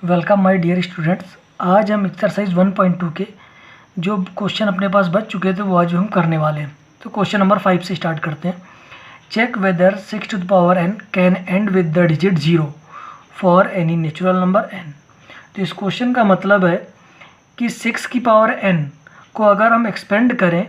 Welcome my dear students. आज हम exercise 1.2 के जो क्वेश्चन अपने पास बच चुके थे वो आज हम करने वाले हैं। तो क्वेश्चन नंबर 5 से स्टार्ट करते हैं। Check whether 6 to the power n can end with the digit 0 for any natural number n। तो इस क्वेश्चन का मतलब है कि 6 की पावर n को अगर हम एक्सपेंड करें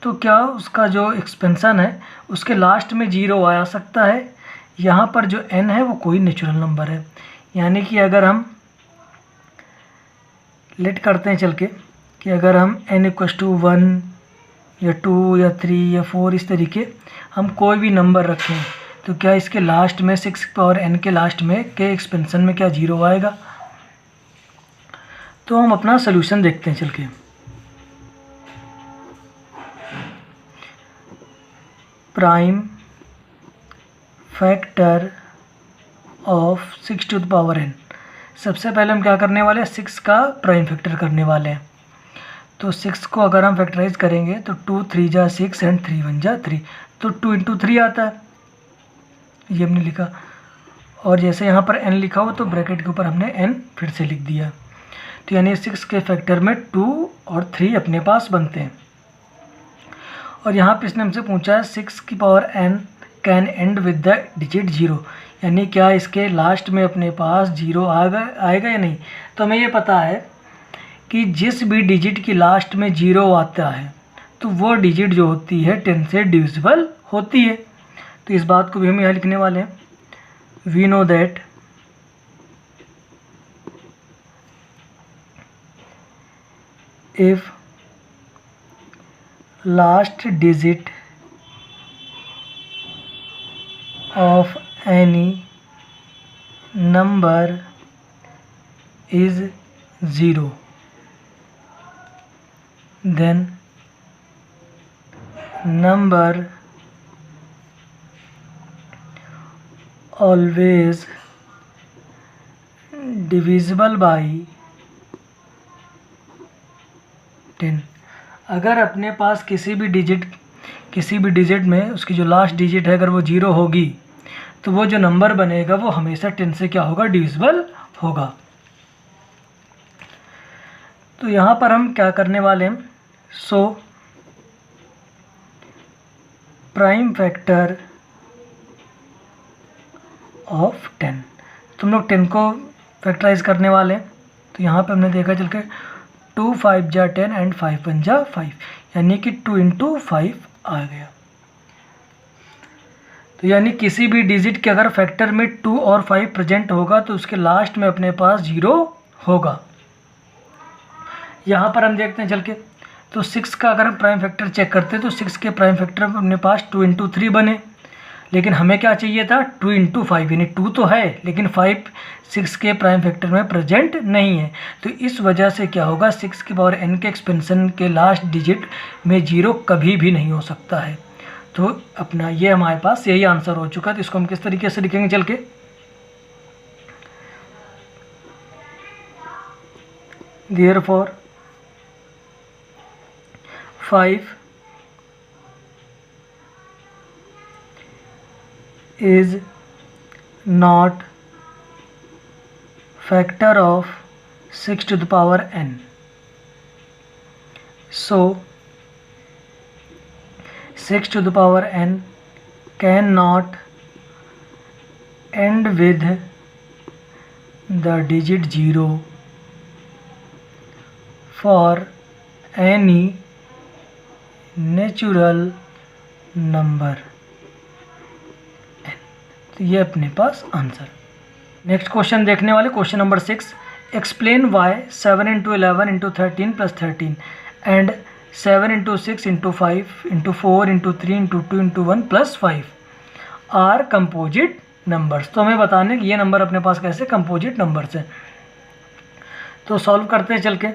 तो क्या उसका जो एक्सपेंसन है उसके लास्ट में 0 आ सकता है। यहाँ पर जो n है वो कोई नेचुरल नंबर है, यानी कि अगर हम लेट करते हैं चल के कि अगर हम n = 1 या 2 या 3 या 4 इस तरीके हम कोई भी नंबर रखें तो क्या इसके लास्ट में 6 की पावर n के लास्ट में के एक्सपेंसन में क्या 0 आएगा। तो हम अपना सोल्यूशन देखते हैं चल के। Prime factor of 6 to the power n। सबसे पहले हम क्या करने वाले हैं, 6 का प्राइम फैक्टर करने वाले हैं। तो 6 को अगर हम फैक्टराइज करेंगे तो 2 3 जा 6 एंड 3 1 जा 3, तो 2 × 3 आता है, ये हमने लिखा। और जैसे यहाँ पर n लिखा हो तो ब्रैकेट के ऊपर हमने n फिर से लिख दिया। तो यानी 6 के फैक्टर में 2 और 3 अपने पास बनते हैं। और यहाँ पे इसने हमसे पूछा है 6 की power n can end with the digit 0, यानी क्या इसके लास्ट में अपने पास 0 आएगा या नहीं। तो हमें ये पता है कि जिस भी डिजिट की लास्ट में 0 आता है तो वो डिजिट जो होती है 10 से डिविजिबल होती है। तो इस बात को भी हम यहाँ लिखने वाले हैं। We know that if last digit of any number is 0, then number always divisible by 10। अगर अपने पास किसी भी डिजिट में उसकी जो लास्ट डिजिट है अगर वो 0 होगी तो वो जो नंबर बनेगा वो हमेशा 10 से क्या होगा, डिविजिबल होगा। तो यहाँ पर हम क्या करने वाले हैं, सो प्राइम फैक्टर ऑफ 10। तुम लोग 10 को फैक्टराइज करने वाले हैं। तो यहाँ पे हमने देखा चल के 2 5 जा 10 एंड 5 1 जा 5, यानी कि 2 × 5 आ गया। तो यानी किसी भी डिजिट के अगर फैक्टर में 2 और 5 प्रेजेंट होगा तो उसके लास्ट में अपने पास 0 होगा। यहाँ पर हम देखते हैं चल के, तो 6 का अगर हम प्राइम फैक्टर चेक करते हैं तो 6 के प्राइम फैक्टर में अपने पास 2 × 3 बने, लेकिन हमें क्या चाहिए था 2 × 5, यानी 2 तो है लेकिन 5 6 के प्राइम फैक्टर में प्रेजेंट नहीं है। तो इस वजह से क्या होगा, 6 की पावर n के एक्सपेंसन के लास्ट डिजिट में 0 कभी भी नहीं हो सकता है। तो अपना ये हमारे पास यही आंसर हो चुका है। तो इसको हम किस तरीके से लिखेंगे चल के, therefore 5 is not factor of 6 to the power n. So 6 to the power n cannot end with the digit 0 for any natural number n। तो ये अपने पास आंसर। नेक्स्ट क्वेश्चन देखने वाले, question number 6। Explain why 7 × 11 × 13 + 13 and 7 × 6 × 5 × 4 × 3 × 2 × 1 + 5 are composite numbers. तो हमें बताने कि ये नंबर अपने पास कैसे कंपोजिट नंबर्स हैं। तो सॉल्व करते हैं चल के।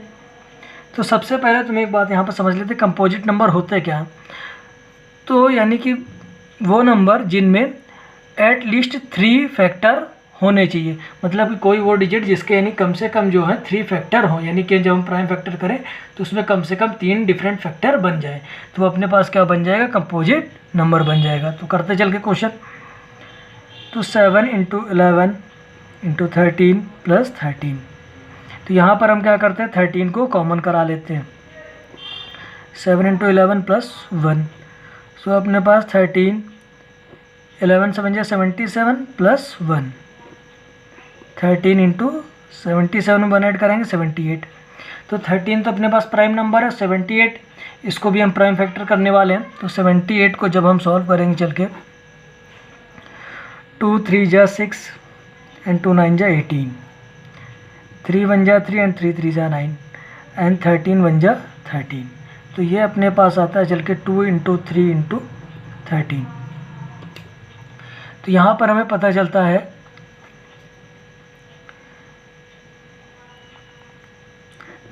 तो सबसे पहले तुम एक बात यहाँ पर समझ लेते, कंपोजिट नंबर होते क्या हैं। तो यानी कि वो नंबर जिनमें एट लीस्ट 3 फैक्टर होने चाहिए, मतलब कि कोई वो डिजिट जिसके यानी कम से कम जो है 3 फैक्टर हो, यानी कि जब हम प्राइम फैक्टर करें तो उसमें कम से कम 3 डिफरेंट फैक्टर बन जाए, तो अपने पास क्या बन जाएगा, कंपोजिट नंबर बन जाएगा। तो करते चल के क्वेश्चन। तो 7 × 11 इंटू 13 प्लस 13। तो यहाँ पर हम क्या करते हैं, 13 को कॉमन करा लेते हैं। 7 इंटू 11 प्लस 1, सो अपने पास 13, 11 7 जा 77 प्लस 1, 13 इंटू 77 में 1 ऐड करेंगे 78। तो 13 तो अपने पास प्राइम नंबर है, 78 इसको भी हम प्राइम फैक्टर करने वाले हैं। तो 78 को जब हम सॉल्व करेंगे चल के, 2 3 जा 6 एंड 2 9 जा 18, 3 1 जा 3 एंड 3 3 जा 9 एंड 13 1 जा 13। तो ये अपने पास आता है चल के 2 इंटू 3 इंटू 13। तो यहाँ पर हमें पता चलता है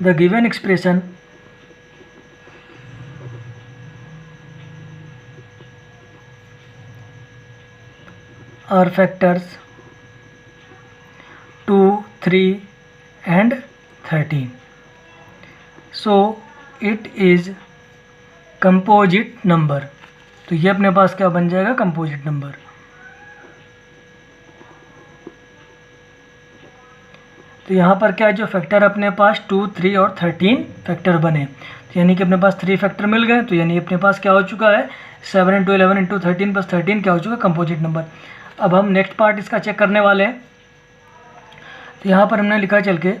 the given expression are factors 2 3 and 13, so it is composite number. तो ये अपने पास क्या बन जाएगा, कंपोजिट नंबर। तो यहाँ पर क्या है, जो फैक्टर अपने पास 2 3 और 13 फैक्टर बने, तो यानी कि अपने पास 3 फैक्टर मिल गए। तो यानी अपने पास क्या हो चुका है, 7 इंटू 11 इंटू 13 प्लस 13 क्या हो चुका है, कंपोजिट नंबर। अब हम नेक्स्ट पार्ट इसका चेक करने वाले हैं। तो यहाँ पर हमने लिखा चल के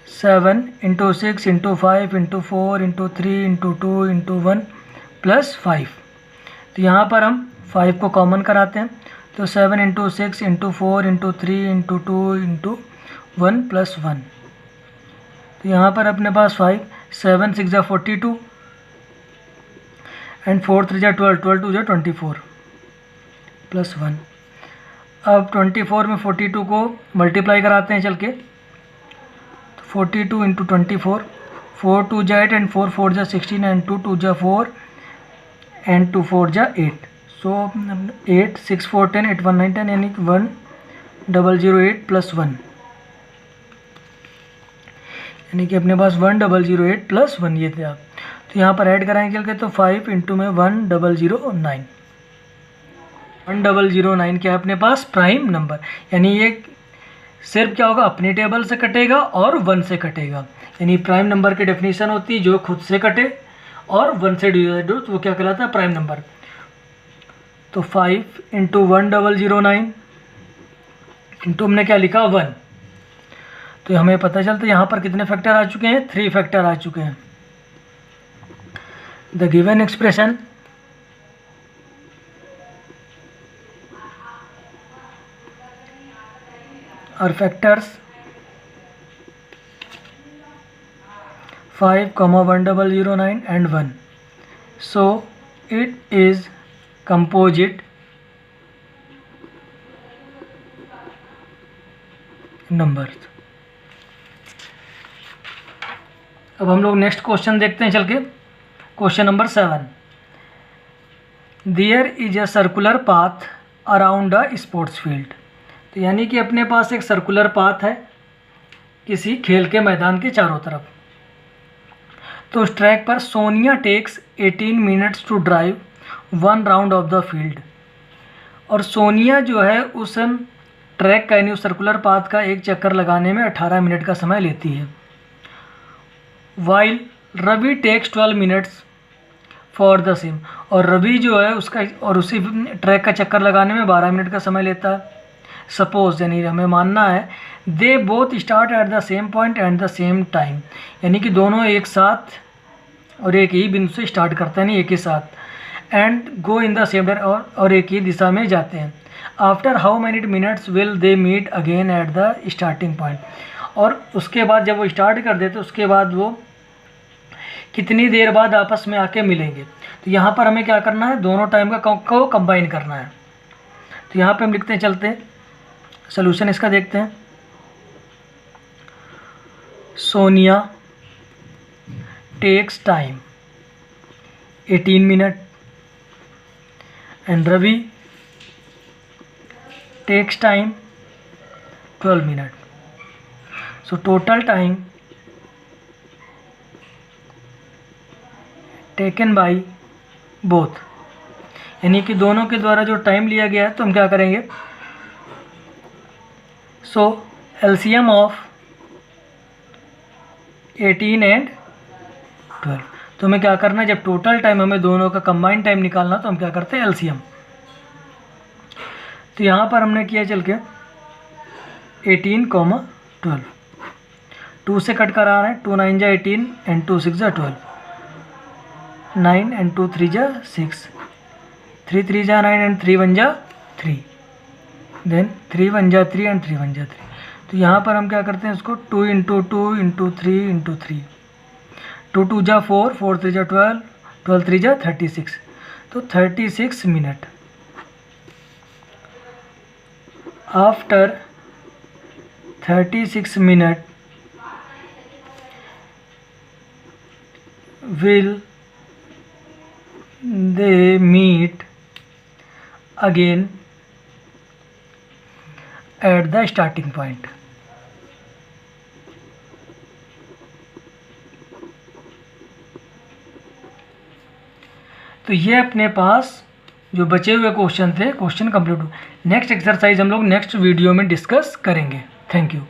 7 into 6 into 5 into 4 into 3 into 2 into 1 plus 5। तो यहाँ पर हम 5 को कॉमन कराते हैं। तो 7 into 6 into 4 into 3 into 2 into 1 plus 1। तो यहाँ पर अपने पास 5, 7 6 जा 42 एंड 4 3 जा 12, 12 2 जा 24 प्लस 1। अब 24 में 42 को मल्टीप्लाई कराते हैं चल के। तो 42 इंटू 24, 4 2 जा 8 एंड 4 4 जा 16 एंड 2 2 जा 4 एंड 2 4 जा 8। सो 8 6 4 10 8 1 9 10 यानी 1008 प्लस 1, यानी कि अपने पास 1008 प्लस 1 ये थे आप। तो यहाँ पर ऐड कराएंगे चल के, तो 5 इंटू में 1009, 1009 क्या है अपने पास, प्राइम नंबर। यानी ये सिर्फ क्या होगा, अपने टेबल से कटेगा और 1 से कटेगा। यानी प्राइम नंबर की डेफिनेशन होती है जो खुद से कटे और 1 से डिवाइड हो, तो वो क्या कहलाता है, प्राइम नंबर। तो 5 इंटू 1009 इंटू हमने क्या लिखा 1। तो हमें पता चलता है यहाँ पर कितने फैक्टर आ चुके हैं, 3 फैक्टर आ चुके हैं। The given expression are factors 5, 1009 and 1, so it is composite numbers। अब हम लोग नेक्स्ट क्वेश्चन देखते हैं चल के, question number 7। There is a circular path around a sports field. तो यानी कि अपने पास एक सर्कुलर पाथ है किसी खेल के मैदान के चारों तरफ। तो उस ट्रैक पर Sonia takes 18 minutes to drive 1 round of the field. और सोनिया जो है उस ट्रैक का यानी उस सर्कुलर पाथ का एक चक्कर लगाने में 18 मिनट का समय लेती है। While Ravi takes 12 minutes for the same. और रवि जो है उसका और उसी ट्रैक का चक्कर लगाने में 12 मिनट का समय लेता है। सपोज यानी हमें मानना है they both start at the same point at the same time, यानी कि दोनों एक साथ और एक ही बिंदु से स्टार्ट करते हैं, नहीं एक ही साथ, and go in the same और एक ही दिशा में जाते हैं। After how many minutes will they meet again at the starting point. और उसके बाद जब वो स्टार्ट कर देते उसके बाद वो कितनी देर बाद आपस में आके मिलेंगे। तो यहाँ पर हमें क्या करना है, दोनों टाइम को कंबाइन करना है। तो यहाँ पे हम लिखते हैं, चलते हैं सोल्यूशन इसका देखते हैं। Sonia takes time 18 minute and Ravi takes time 12 minute. So total time taken by both, यानी कि दोनों के द्वारा जो टाइम लिया गया है, तो हम क्या करेंगे सो LCM ऑफ 18 एंड 12, तो हमें क्या करना है, जब टोटल टाइम हमें दोनों का कंबाइंड टाइम निकालना तो हम क्या करते हैं LCM। तो यहाँ पर हमने किया चल के 18, 12, 2 से कट कर आ रहे हैं, 2 9 जा 18 एंड 2 6 जा 12, 9 एंड 2 3 जा 6, 3 3 जा 9 एंड 3 1 जा 3, देन 3 1 जा 3 एंड 3 1 जा 3। तो यहाँ पर हम क्या करते हैं इसको 2 इंटू 2 इंटू 3 इंटू 3, 2 2 जा 4, 4 3 जा 12, 12 3 जा 36, तो 36 minute. After 36 minute will they meet again at the starting point। तो ये अपने पास जो बचे हुए क्वेश्चन थे, क्वेश्चन कंप्लीट हुए। नेक्स्ट एक्सरसाइज हम लोग नेक्स्ट वीडियो में डिस्कस करेंगे। Thank you.